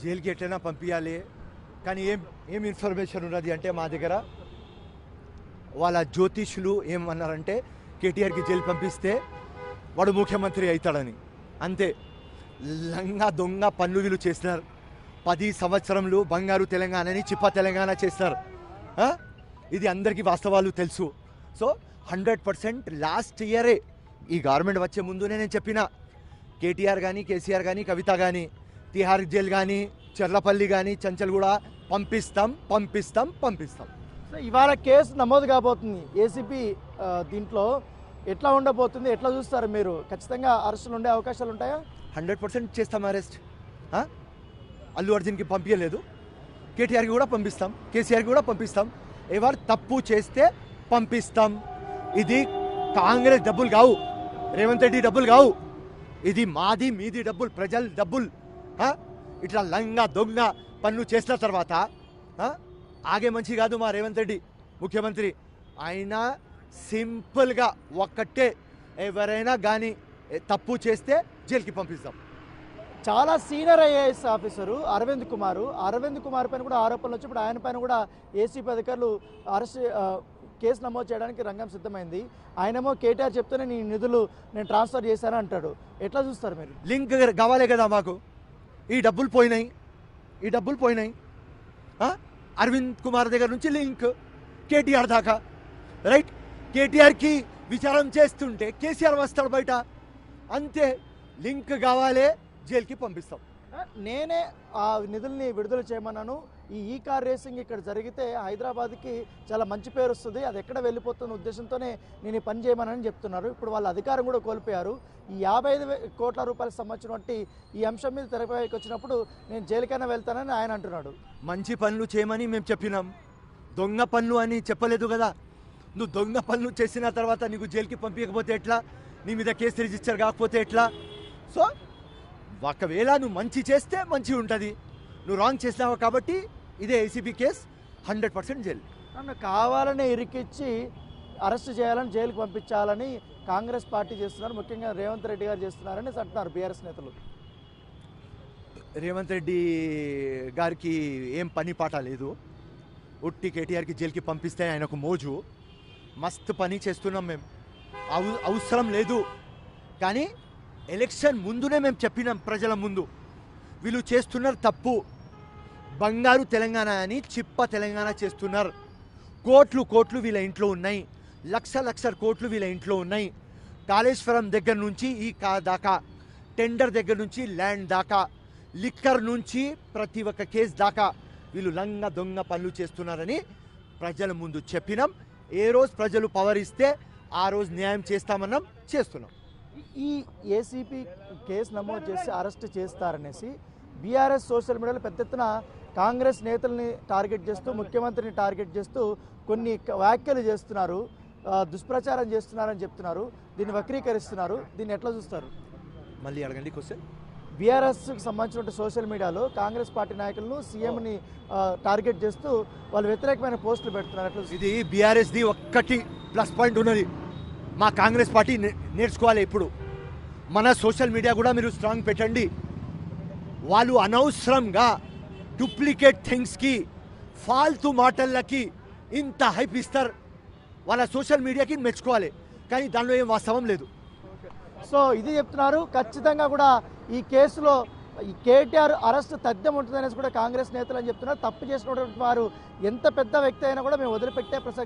జైలుకి ఎట్లైనా పంపించాలి. కానీ ఏం ఇన్ఫర్మేషన్ ఉన్నది అంటే మా దగ్గర వాళ్ళ జ్యోతిష్యులు ఏమన్నారంటే కేటీఆర్కి జైలు పంపిస్తే వాడు ముఖ్యమంత్రి అవుతాడని. అంతే. లంగా దొంగ పన్ను వీళ్ళు చేస్తున్నారు. 10 సంవత్సరంలో బంగారు తెలంగాణని చిప్ప తెలంగాణ చేస్తారు. ఇది అందరికీ వాస్తవాలు తెలుసు. సో 100% లాస్ట్ ఇయరే ఈ గవర్నమెంట్ వచ్చే ముందునే నేను చెప్పిన కేటీఆర్ కానీ కేసీఆర్ కానీ కవిత కానీ తిహార్ జైలు కానీ చెర్లపల్లి కానీ చంచల్గూడ పంపిస్తాం. సో ఇవాళ కేసు నమోదు కాబోతుంది ఏసీపీ. దీంట్లో ఎట్లా ఉండబోతుంది, ఎట్లా చూస్తారు మీరు? ఖచ్చితంగా అరెస్టులు ఉండే అవకాశాలు ఉంటాయా? 100% చేస్తాం అరెస్ట్. అల్లు అర్జున్కి పంపించలేదు, కేటీఆర్కి కూడా పంపిస్తాం, కేసీఆర్కి కూడా పంపిస్తాం. ఎవరు తప్పు చేస్తే పంపిస్తాం. ఇది కాంగ్రెస్ డబ్బులు కావు, రేవంత్ రెడ్డి డబ్బులు కావు. ఇది మాది మీది డబ్బులు, ప్రజల డబ్బులు. ఇట్లా లంగా దొంగ పన్ను చేసిన తర్వాత ఆగే మంచి కాదు మా రేవంత్ రెడ్డి ముఖ్యమంత్రి. ఆయన సింపుల్గా ఒక్కటే, ఎవరైనా కానీ తప్పు చేస్తే జైలుకి పంపిస్తాం. చాలా senior IAS officer Arvind Kumar పైన కూడా ఆరోపణలు వచ్చి ఇప్పుడు ఆయన పైన కూడా ఏసీపీ అధికారులు అరెస్ట్ కేసు నమోదు చేయడానికి రంగం సిద్ధమైంది. ఆయనేమో కేటీఆర్ చెప్తేనే నీ నిధులు నేను ట్రాన్స్ఫర్ చేశాను అంటాడు. ఎట్లా చూస్తారు మీరు? లింక్ కావాలే కదా మాకు. ఈ డబ్బులు పోయినాయి. అరవింద్ కుమార్ దగ్గర నుంచి లింక్ కేటీఆర్ దాకా, రైట్? కేటీఆర్కి విచారం చేస్తుంటే కేసీఆర్ వస్తాడు బయట. అంతే. లింక్ కావాలే, జైలుకి పంపిస్తాం. నేనే ఆ నిధుల్ని విడుదల చేయమన్నాను. ఈ కార్ రేసింగ్ ఇక్కడ జరిగితే హైదరాబాద్కి చాలా మంచి పేరు వస్తుంది, అది ఎక్కడ వెళ్ళిపోతున్న ఉద్దేశంతోనే నేను ఈ పని చేయమని చెప్తున్నారు. ఇప్పుడు వాళ్ళ అధికారం కూడా కోల్పోయారు. ఈ 55 కోట్ల రూపాయలకు సంబంధించినటువంటి ఈ అంశం మీద తెరపైకి వచ్చినప్పుడు నేను జైలుకైనా వెళ్తానని ఆయన అంటున్నాడు. మంచి పనులు చేయమని మేము చెప్పినాం, దొంగ పనులు అని చెప్పలేదు కదా. నువ్వు దొంగ పనులు చేసిన తర్వాత నీకు జైలుకి పంపించకపోతే ఎట్లా? నీ మీద కేసు రిజిస్టర్ కాకపోతే ఎట్లా? సో ఒకవేళ నువ్వు మంచి చేస్తే మంచి ఉంటుంది, నువ్వు రాంగ్ చేసినావు కాబట్టి ఇదే ఏసీబీ కేసు 100% జైలు. నన్ను కావాలని ఇరికిచ్చి అరెస్ట్ చేయాలని జైలుకి పంపించాలని కాంగ్రెస్ పార్టీ చేస్తున్నారు, ముఖ్యంగా రేవంత్ రెడ్డి గారు చేస్తున్నారని అంటున్నారు బీఆర్ఎస్ నేతలు. రేవంత్ రెడ్డి గారికి ఏం పని పాట లేదు. ఉట్టి కేటీఆర్కి జైలుకి పంపిస్తే ఆయనకు మోజు. మస్తు పని చేస్తున్నాం మేము, అవసరం లేదు. కానీ ఎలక్షన్ ముందునే మేము చెప్పినాం ప్రజల ముందు, వీళ్ళు చేస్తున్నారు తప్పు. బంగారు తెలంగాణ అని చిప్ప తెలంగాణ చేస్తున్నారు. కోట్లు వీళ్ళ ఇంట్లో ఉన్నాయి, లక్షల కోట్లు వీళ్ళ ఇంట్లో ఉన్నాయి. కాళేశ్వరం దగ్గర నుంచి ఈ దాకా, టెండర్ దగ్గర నుంచి ల్యాండ్ దాకా, లిక్కర్ నుంచి ప్రతి ఒక్క కేసు దాకా వీళ్ళు లంగ దొంగ పనులు చేస్తున్నారని ప్రజల ముందు చెప్పినాం. ఏ రోజు ప్రజలు పవర్ ఇస్తే ఆ రోజు న్యాయం చేస్తామన్నాం, చేస్తున్నాం. ఈ ఏసీపీ కేసు నమోదు చేసి అరెస్ట్ చేస్తారనేసి బీఆర్ఎస్ సోషల్ మీడియాలో పెద్ద ఎత్తున కాంగ్రెస్ నేతల్ని టార్గెట్ చేస్తూ, ముఖ్యమంత్రిని టార్గెట్ చేస్తూ కొన్ని వ్యాఖ్యలు చేస్తున్నారు, దుష్ప్రచారం చేస్తున్నారని చెప్తున్నారు, దీన్ని వక్రీకరిస్తున్నారు. దీన్ని ఎట్లా చూస్తారు? మళ్ళీ అడగండి క్వశ్చన్. బీఆర్ఎస్కి సంబంధించిన సోషల్ మీడియాలో కాంగ్రెస్ పార్టీ నాయకులను సీఎంని టార్గెట్ చేస్తూ వాళ్ళు వ్యతిరేకమైన పోస్టులు పెడుతున్నారు. ఎట్లా? ఇది బీఆర్ఎస్ది ఒక్కటి ప్లస్ పాయింట్ ఉన్నది, మా కాంగ్రెస్ పార్టీ నేర్చుకోవాలి. ఇప్పుడు మన సోషల్ మీడియా కూడా మీరు స్ట్రాంగ్ పెట్టండి. వాళ్ళు అనవసరంగా డూప్లికేట్ థింగ్స్కి, ఫాల్తూ మాటలకి ఇంత హైప్ ఇస్తారు. వాళ్ళ సోషల్ మీడియాకి మెచ్చుకోవాలి, కానీ దానిలో ఏం వాస్తవం లేదు. సో ఇది చెప్తున్నారు. ఖచ్చితంగా కూడా ఈ కేసులో ఈ కేటీఆర్ అరెస్ట్ తథ్యం ఉంటుందనేసి కూడా కాంగ్రెస్ నేతలు అని చెప్తున్నారు. తప్పు చేసినటువంటి వారు ఎంత పెద్ద వ్యక్తి అయినా కూడా మేము వదిలిపెట్టే ప్రసక్తి